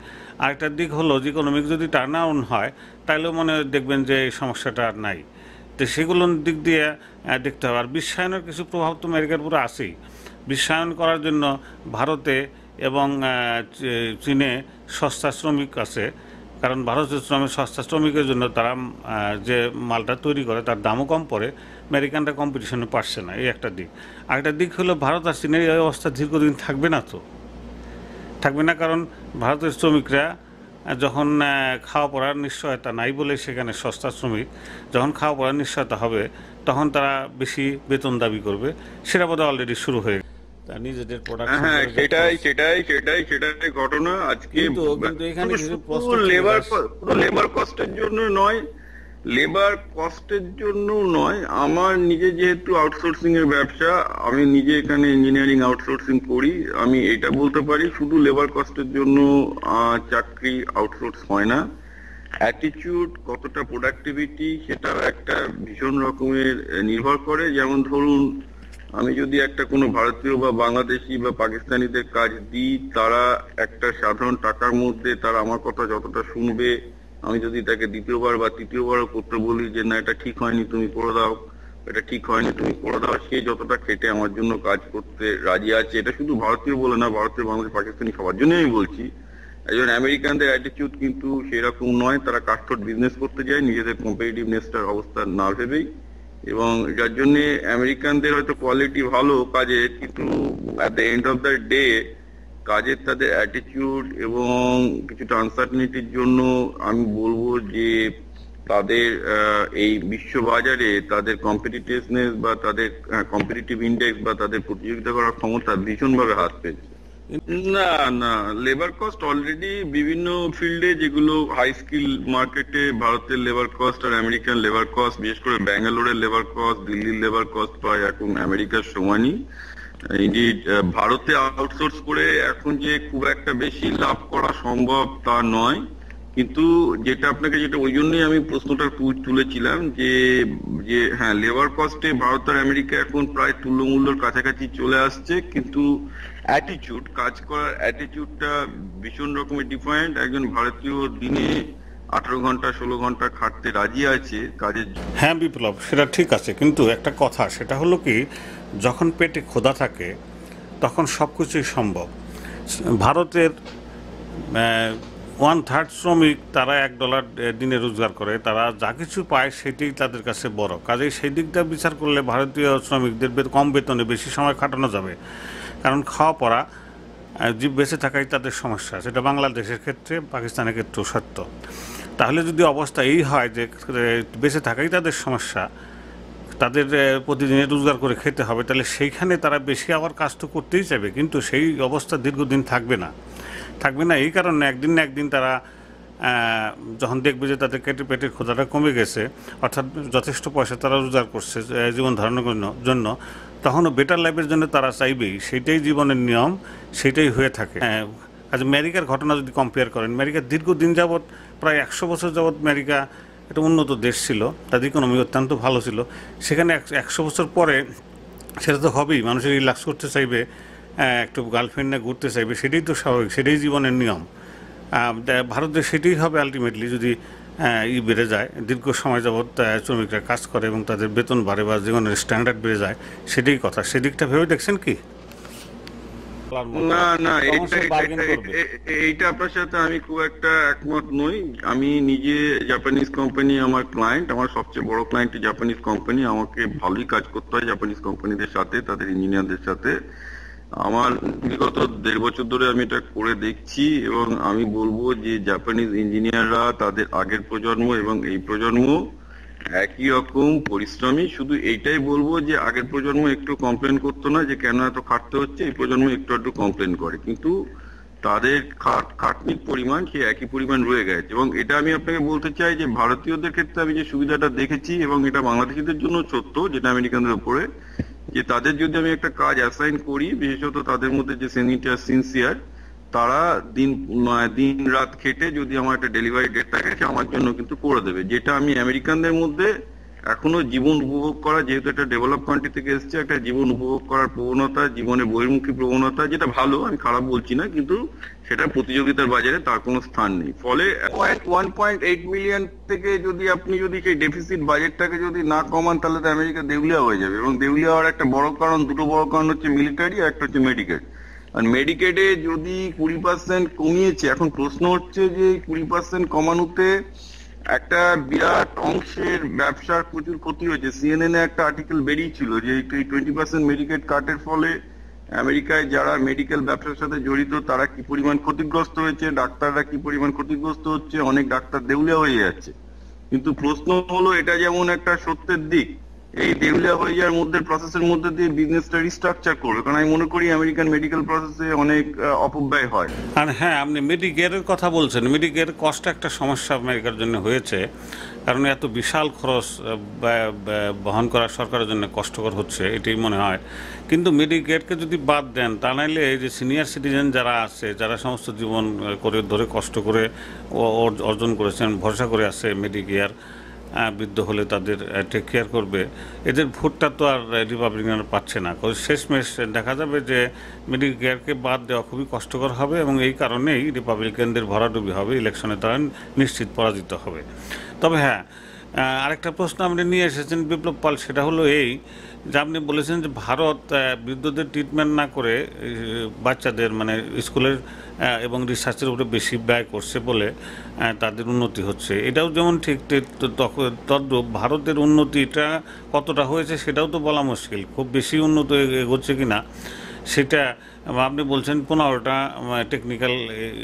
আরেকটা দিক হলো যে ইকোনমিক যদি টার্ন আউন হয় তাইলেও মনে দেখবেন যে এই সমস্যাটা আর নাই। তো সেগুলোর দিক দিয়ে দেখতে হবে। আর বিশ্বায়নের কিছু প্রভাব তো আমেরিকার পুরো আছেই। বিশ্বায়ন করার জন্য ভারতে এবং চীনে সস্তা শ্রমিক আছে, কারণ ভারতীয় সস্তা শ্রমিকের জন্য তারা যে মালটা তৈরি করে তার দামও কম পড়ে, আমেরিকানরা কম্পিটিশনে পারছে না, এই একটা দিক। আরেকটা দিক হলো ভারত আর চীনের এই অবস্থা দীর্ঘদিন থাকবে না, তো থাকবে না, কারণ ভারতের শ্রমিকরা যখন খাওয়া পড়ার নিশ্চয়তা নাই বলে সেখানে সস্তা শ্রমিক, যখন খাওয়া পড়ার নিশ্চয়তা হবে তখন তারা বেশি বেতন দাবি করবে, সেটা বোধহয় অলরেডি শুরু হয়ে গেছে। নিজেদের প্রোডাকশন, হ্যাঁ সেটাই ঘটনা আজকে। কিন্তু এখানে লেবার কস্টের জন্য নয়, আমার নিজে যেহেতু আউটসোর্সিং এর ব্যবসা, আমি নিজে এখানে ইঞ্জিনিয়ারিং আউটসোর্সিং করি, আমি এটা বলতে পারি শুধু লেবার কস্টের জন্য চাকরি আউটসোর্স হয় না। অ্যাটিটিউড, কতটা প্রোডাক্টিভিটি, সেটাও একটা ভীষণ রকমের নির্ভর করে। যেমন ধরুন, আমি যদি একটা কোনো ভারতীয় বা বাংলাদেশি বা পাকিস্তানিদের কাজ দিই, তারা একটা সাধারণ টাকার মধ্যে তারা আমার কথা যতটা শুনবে, আমি যদি তাকে দ্বিতীয়বার বা তৃতীয়বারও করতে বলি যে না এটা ঠিক হয়নি তুমি করে দাও, এটা ঠিক হয়নি তুমি করে দাও, সে যতটা খেটে আমার জন্য কাজ করতে রাজি আছে। এটা শুধু ভারতীয় বলে না, ভারতীয়, বাংলাদেশ, পাকিস্তানি সবার জন্য আমি বলছি। একজন আমেরিকানদের অ্যাটিটিউড কিন্তু সেরকম নয়, তারা কাঠখড় বিজনেস করতে যায় নিজেদের কম্পিটিটিভনেসটার অবস্থা না ভেবেই, এবং যার জন্য আমেরিকানদের হয়তো কোয়ালিটি ভালো কাজের, কিন্তু at the end of the day কাজের তাদের অ্যাটিটিউড এবং কিছুটা আনসার্টেনিটির জন্য আমি বলবো যে তাদের এই বিশ্ববাজারে তাদের কম্পিটিটিভনেস বা তাদের কম্পিটিটিভ ইন্ডেক্স বা তাদের প্রতিযোগিতা করার ক্ষমতা ভীষণভাবে হাত পেয়েছে। না, লেবার কস্ট অলরেডি বিভিন্ন ফিল্ডে, যেগুলো হাই স্কিল মার্কেটে ভারতের লেবার কস্ট আর আমেরিকান লেবার কস্ট, বিশেষ করে ব্যাঙ্গালোরের লেবার কস্ট, দিল্লির লেবার কস্ট প্রায় এখন আমেরিকার সমানই। ইনডিড ভারতে আউটসোর্স করে এখন যে খুব একটা বেশি লাভ করা সম্ভব তা নয়, কিন্তু যেটা ওই জন্যই আমি প্রশ্নটা তুলেছিলাম যে হ্যাঁ, লেবার কস্টে ভারত আর আমেরিকা এখন প্রায় তুল্যমূল্যর কাছাকাছি চলে আসছে, কিন্তু অ্যাটিটিউড, কাজ করার অ্যাটিটিউডটা ভীষণ রকমের ডিফারেন্ট। একজন ভারতীয় দিনে 18 ঘন্টা 16 ঘন্টা খাটতে রাজি আছে কাজের। হ্যাঁ বিপ্লব, সেটা ঠিক আছে, কিন্তু একটা কথা, সেটা হলো কি, যখন পেটে ক্ষুধা থাকে তখন সব কিছুই সম্ভব। ভারতের 1/3 শ্রমিক, তারা $1 দিনে রোজগার করে, তারা যা কিছু পায় সেটাই তাদের কাছে বড়। কাজেই সেই দিকটা বিচার করলে ভারতীয় শ্রমিকদের কম বেতনে বেশি সময় খাটানো যাবে, কারণ খাওয়া পড়া, বেঁচে থাকাই তাদের সমস্যা। সেটা বাংলাদেশের ক্ষেত্রে, পাকিস্তানের ক্ষেত্রেও সত্য। তাহলে যদি অবস্থা এই হয় যে বেঁচে থাকাই তাদের সমস্যা, তাদের প্রতিদিনে রোজগার করে খেতে হবে, তাহলে সেইখানে তারা বেশি আবার কাজ তো করতেই চাইবে, কিন্তু সেই অবস্থা দীর্ঘদিন থাকবে না। এই কারণে একদিন না একদিন তারা যখন দেখবে যে তাদের পেটের ক্ষুধাটা কমে গেছে, অর্থাৎ যথেষ্ট পয়সা তারা রোজগার করছে জীবন ধারণের জন্য, তখনও বেটার লাইফের জন্য তারা চাইবেই। সেইটাই জীবনের নিয়ম, সেইটাই হয়ে থাকে। আজ আমেরিকার ঘটনা যদি কম্পেয়ার করেন, আমেরিকার দীর্ঘদিন যাবৎ, প্রায় 100 বছর যাবৎ আমেরিকা একটা উন্নত দেশ ছিল, তাদের ইকোনমি অত্যন্ত ভালো ছিল। সেখানে 100 বছর পরে সেটা তো হবেই, মানুষের রিল্যাক্স করতে চাইবে, একটু গার্লফ্রেন্ড নিয়ে ঘুরতে চাইবে, সেটাই তো স্বাভাবিক, সেটাই জীবনের নিয়ম। ভারতে সেটাই হবে আলটিমেটলি, যদি বেড়ে যায়, দীর্ঘ সময় যাবৎ শ্রমিকরা কাজ করে এবং তাদের বেতন বাড়ে বা জীবনের স্ট্যান্ডার্ড বেড়ে যায়, সেটাই কথা। সেদিকটা ভেবে দেখছেন কি? না, এইটা আপনার সাথে আমি খুব একটা একমত নই। আমি নিজে জাপানিজ কোম্পানি আমার ক্লায়েন্ট, আমার সবচেয়ে বড় ক্লায়েন্ট জাপানিজ কোম্পানি। আমাকে ভালোই কাজ করতে হয় জাপানিজ কোম্পানিদের সাথে, তাদের ইঞ্জিনিয়ারদের সাথে। আমার বিগত 1.5 বছর ধরে আমি এটা করে দেখছি, এবং আমি বলবো যে জাপানিজ ইঞ্জিনিয়াররা, তাদের আগের প্রজন্ম এবং এই প্রজন্ম একই রকম পরিশ্রমী। শুধু এইটাই বলবো যে আগের প্রজন্ম একটু কমপ্লেন করতো না যে কেন এত খাটতে হচ্ছে, এই প্রজন্ম একটু কমপ্লেন করে, কিন্তু তাদের খাটনির পরিমাণ সে একই পরিমাণ রয়ে গেছে। এবং এটা আমি আপনাকে বলতে চাই যে ভারতীয়দের ক্ষেত্রে আমি যে সুবিধাটা দেখেছি, এবং এটা বাংলাদেশিদের জন্য সত্য, যেটা আমেরিকানদের উপরে, যে তাদের যদি আমি একটা কাজ অ্যাসাইন করি, বিশেষত তাদের মধ্যে যে সিনসিয়ার, তারা দিন রাত খেটে যদি আমার একটা ডেলিভারি ডেট থাকে, সে আমার জন্য কিন্তু করে দেবে। যেটা আমি আমেরিকানদের মধ্যে এখনো জীবন উপভোগ করা, যেহেতু একটা ডেভেলপ কান্ট্রি থেকে এসছে, একটা জীবন উপভোগ করার প্রবণতা, জীবনে বহির্মুখী প্রবণতা, যেটা ভালো, আমি খারাপ বলছি না, কিন্তু সেটা প্রতিযোগিতার বাজারে তার কোনো স্থান নেই। ফলে 1.8 মিলিয়ন থেকে যদি আপনি সেই ডেফিসিট বাজেটটাকে যদি না কমান, তাহলে তো আমেরিকা দেউলিয়া হয়ে যাবে। এবং দেউলিয়া হওয়ার একটা বড় কারণ, দুটো বড় কারণ হচ্ছে মিলিটারি আর একটা হচ্ছে মেডিকেল। আর মেডিকেডে যদি 20% কমিয়েছে, এখন প্রশ্ন হচ্ছে যে 20% কমানোতে একটা বিরাট অংশের ব্যবসার প্রচুর ক্ষতি হয়েছে। সিএনএন এ একটা আর্টিকেল বেরিয়েছিল যে এই 20% মেডিকেড কাটের ফলে আমেরিকায় যারা মেডিকেল ব্যবসার সাথে জড়িত তারা কি পরিমাণ ক্ষতিগ্রস্ত হয়েছে, ডাক্তাররা কি পরিমাণ ক্ষতিগ্রস্ত হচ্ছে, অনেক ডাক্তার দেউলিয়া হয়ে যাচ্ছে। কিন্তু প্রশ্ন হলো এটা যেমন একটা সত্যের দিক, এই দেউলিয়া হয়ে যাওয়ার মধ্যে প্রসেসের মধ্যে দিয়ে বিজনেসটা রিস্ট্রাকচার করবে, কারণ আমি মনে করি আমেরিকান মেডিকেল প্রসেসে অনেক অপব্যয় হয়। আর হ্যাঁ, আপনি মেডিকেয়ারের কথা বলছেন, মেডিকেয়ার কষ্ট একটা সমস্যা আমেরিকার জন্য হয়েছে, কারণ এত বিশাল খরচ বহন করা সরকারের জন্য কষ্টকর হচ্ছে, এটাই মনে হয়। কিন্তু মেডিকেয়ারকে যদি বাদ দেন, তা নাইলে এই যে সিনিয়র সিটিজেন যারা আছে, যারা সমস্ত জীবন করে ধরে কষ্ট করে অর্জন করেছেন, ভরসা করে আছে মেডিকেয়ার, বৃদ্ধ হলে তাদের টেক কেয়ার করবে, এদের ভোটটা তো আর রিপাবলিকানরা পাচ্ছে না। শেষমেশ দেখা যাবে যে মেডিকেয়ারকে বাদ দেওয়া খুবই কষ্টকর হবে এবং এই কারণেই রিপাবলিকানদের ভরাডুবি হবে, ইলেকশনে তারা নিশ্চিত পরাজিত হবে। তবে হ্যাঁ, আরেকটা প্রশ্ন আপনি নিয়ে এসেছেন বিপ্লব পাল, সেটা হলো এই যে আপনি বলেছেন যে ভারত বৃদ্ধদের ট্রিটমেন্ট না করে বাচ্চাদের মানে স্কুলের এবং রিসার্চের উপরে বেশি ব্যয় করছে বলে তাদের উন্নতি হচ্ছে। এটাও যেমন ঠিক, তদ্রূপ ভারতের উন্নতিটা কতটা হয়েছে সেটাও তো বলা মুশকিল। খুব বেশি উন্নত এগোচ্ছে কিনা সেটা আপনি বলছেন 15টা টেকনিক্যাল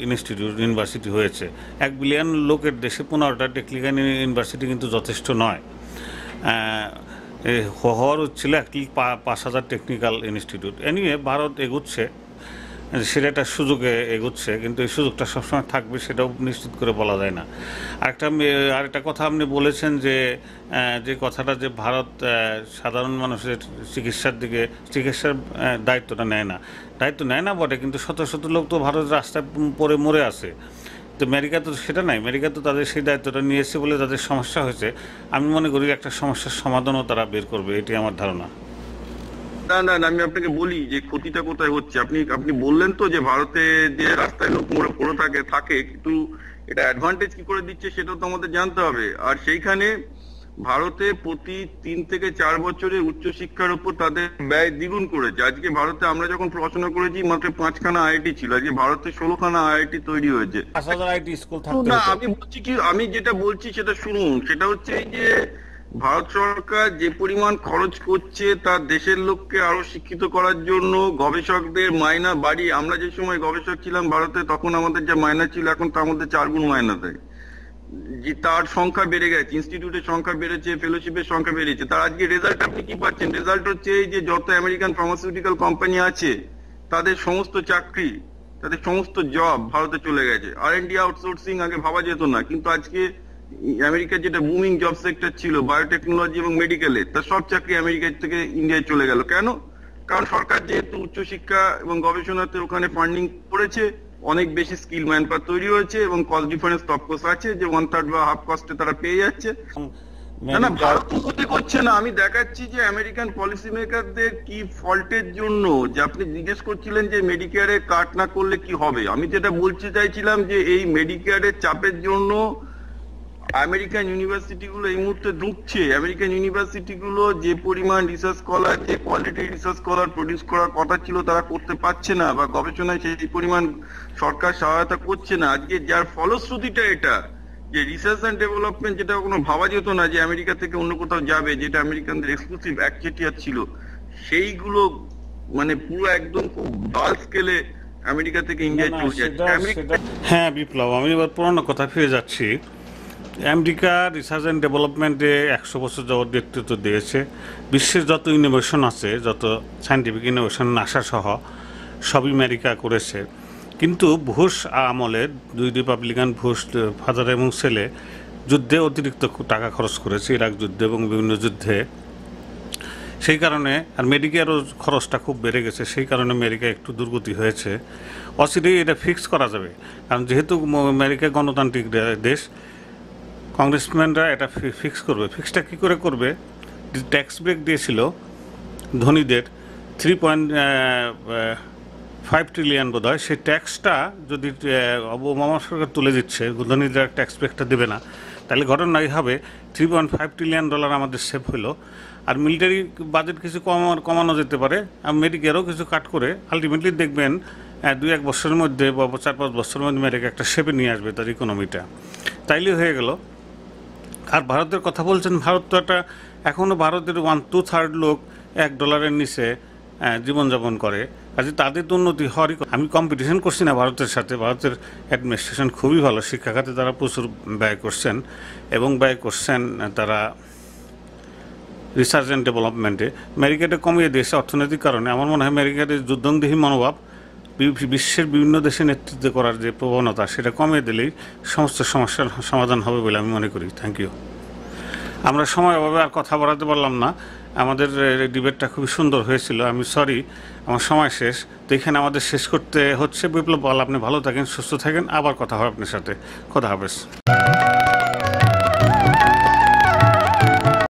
ইনস্টিটিউট ইউনিভার্সিটি হয়েছে। 1 বিলিয়ন লোকের দেশে 15টা টেকনিক্যাল ইউনিভার্সিটি কিন্তু যথেষ্ট নয়। হওয়ার ছিল একটি 5,000 টেকনিক্যাল ইনস্টিটিউট। এনিওয়ে ভারত এগোচ্ছে, সেটা একটা সুযোগে এগোচ্ছে, কিন্তু এই সুযোগটা সবসময় থাকবে সেটাও নিশ্চিত করে বলা যায় না। আরেকটা কথা আপনি বলেছেন যে কথাটা যে ভারত সাধারণ মানুষের চিকিৎসার দায়িত্বটা নেয় না বটে, কিন্তু শত শত লোক তো ভারতের রাস্তায় পরে মরে আছে। তো আমেরিকা তো সেটা নাই, আমেরিকা তো তাদের সেই দায়িত্বটা নিয়েছে বলে তাদের সমস্যা হয়েছে। আমি মনে করি একটা সমস্যার সমাধানও তারা বের করবে, এটি আমার ধারণা। না না, আমি আপনাকে বলি যে ক্ষতিটা কোথায় হচ্ছে। আপনি বললেন তো যে ভারতে যে রাস্তায় লোক পড়ে থাকে, কিন্তু এটা অ্যাডভান্টেজ কি করে দিচ্ছে সেটাও তো আমাদের জানতে হবে। আর সেইখানে ভারতে প্রতি 3 থেকে 4 বছরে উচ্চশিক্ষার উপর তাদের ব্যয় দ্বিগুণ করেছে। আজকে ভারতে আমরা যখন পড়াশোনা করেছি মাত্র 5খানা আইআইটি ছিল, আজকে ভারতে 16খানা আইআইটি তৈরি হয়েছে। না, আমি যেটা বলছি সেটা শুনুন। সেটা হচ্ছে এই যে ভারত সরকার যে পরিমাণ খরচ করছে তার দেশের লোককে আরো শিক্ষিত করার জন্য, গবেষকদের মাইনা বাড়িয়ে, আমরা যে সময় গবেষক ছিলাম ভারতে তখন আমাদের যা মাইনা ছিল এখন তার মধ্যে 4 গুণ মাইনা দেয়। যে তার সংখ্যা বেড়ে গেছে, ইনস্টিটিউটের সংখ্যা বেড়েছে, ফেলোশিপের সংখ্যা বেড়েছে। তার আজকে রেজাল্ট আপনি কি পাচ্ছেন? রেজাল্ট হচ্ছে এই যে যত আমেরিকান ফার্মাসিউটিক্যাল কোম্পানি আছে তাদের সমস্ত চাকরি, তাদের সমস্ত জব ভারতে চলে গেছে। R&D আউটসোর্সিং আগে ভাবা যেত না, কিন্তু আজকে আমেরিকার যেটা বুমিং জব সেক্টর ছিল বায়োটেকনোলজি এবং মেডিকেলে, তার সব চাকরি আমেরিকা থেকে ইন্ডিয়ায় চলে গেল। কেন? কারণ সরকার যেহেতু উচ্চশিক্ষা এবং গবেষণাতে ওখানে ফান্ডিং করেছে, অনেক বেশি স্কিল ম্যান পাওয়ার তৈরি হয়েছে এবং কস্ট ডিফারেন্স অফকোর্স আছে যে 1/3 বা হাফ কস্টে তারা পেয়ে যাচ্ছে। না, ভারত ক্ষতি করছে না। আমি দেখাচ্ছি যে আমেরিকান পলিসি মেকারদের কি ফল্টের জন্য, যে আপনি জিজ্ঞেস করছিলেন যে মেডিকেয়ারে কাট না করলে কি হবে। আমি যেটা বলতে চাইছিলাম যে এই মেডিকেয়ারের চাপের জন্য আমেরিকান ইউনিভার্সিটি গুলো এই মুহূর্তে ঢুকছে। আমেরিকান ইউনিভার্সিটি গুলো যে পরিমাণ রিসার্চ স্কলার, যে কোয়ালিটি রিসার্চ স্কলার প্রডিউস করার কথা ছিল তারা করতে পারছে না, বা গবেষণায় সেই পরিমাণ সরকার সহায়তা করছে না। আজকে যার ফলশ্রুতিটা এটা যে রিসার্চ অ্যান্ড ডেভেলপমেন্ট, যেটা কোনো ভাবা যেত না যে আমেরিকা থেকে অন্য কোথাও যাবে, যেটা আমেরিকানদের এক্সক্লুসিভ একচেটিয়া ছিল, সেইগুলো মানে পুরো একদম খুব বাল স্কেলে আমেরিকা থেকে ইন্ডিয়ায় চলে যাচ্ছে। হ্যাঁ বিপ্লব, আমি এবার পুরোনো কথা ফিরে যাচ্ছি। আমেরিকা রিসার্চ অ্যান্ড ডেভেলপমেন্টে 100 বছর যাবৎ নেতৃত্ব দিয়েছে। বিশ্বের যত ইনোভেশন আছে, যত সায়েন্টিফিক ইনোভেশন, নাসা সহ সবই আমেরিকা করেছে। কিন্তু বুশ আমলে 2 রিপাবলিকান, বুশ ফাদার এবং ছেলে, যুদ্ধে অতিরিক্ত টাকা খরচ করেছে, ইরাক যুদ্ধে এবং বিভিন্ন যুদ্ধে। সেই কারণে আর মেডিকেয়ারও খরচটা খুব বেড়ে গেছে, সেই কারণে আমেরিকা একটু দুর্গতি হয়েছে। অচিরেই এটা ফিক্স করা যাবে, কারণ যেহেতু আমেরিকা গণতান্ত্রিক দেশ, কংগ্রেসম্যানরা এটা ফিক্স করবে। ফিক্সটা কী করে করবে? ট্যাক্স ব্রেক দিয়েছিল ধনীদের 3.5 ট্রিলিয়ন বোধ হয়, সেই ট্যাক্সটা যদি ওবামা সরকার তুলে দিচ্ছে, ধনীদের ট্যাক্স ব্রেকটা দেবে না, তাহলে ঘটনা হবে $3.5 ট্রিলিয়ন আমাদের সেভ হলো। আর মিলিটারি বাজেট কিছু কমানো যেতে পারে, আর মেডিকেয়ারও কিছু কাট করে আলটিমেটলি দেখবেন 2-1 বছরের মধ্যে বা 4-5 বছরের মধ্যে আমেরিকা একটা শেপে নিয়ে আসবে তার ইকোনমিটা, তাইলে হয়ে গেল। আর ভারতের কথা বলছেন, ভারত তো একটা এখনও ভারতের 1/2 লোক $1 নিচে জীবনযাপন করে, কাজে তাদের তো উন্নতি হওয়ারই। আমি কম্পিটিশন করছি না ভারতের সাথে, ভারতের অ্যাডমিনিস্ট্রেশন খুবই ভালো, শিক্ষা খাতে তারা প্রচুর ব্যয় করছেন এবং ব্যয় করছেন তারা রিসার্চ অ্যান্ড ডেভেলপমেন্টে। আমেরিকাটা কমিয়ে দিয়েছে অর্থনৈতিক কারণে। আমার মনে হয় আমেরিকাতে যুদ্ধংদেহী মনোভাব বিশ্বের বিভিন্ন দেশে নেতৃত্ব করার যে প্রবণতা সেটা কমিয়ে দিলেই সমস্ত সমস্যার সমাধান হবে বলে আমি মনে করি। Thank you. আমরা সময় অভাবে আর কথা বাড়াতে পারলাম না, আমাদের ডিবেটটা খুবই সুন্দর হয়েছিল। আমি সরি, আমার সময় শেষ, তো এখানে আমাদের শেষ করতে হচ্ছে। বিপ্লব পাল, আপনি ভালো থাকেন, সুস্থ থাকেন, আবার কথা হবে আপনার সাথে। খোদা হাফেজ।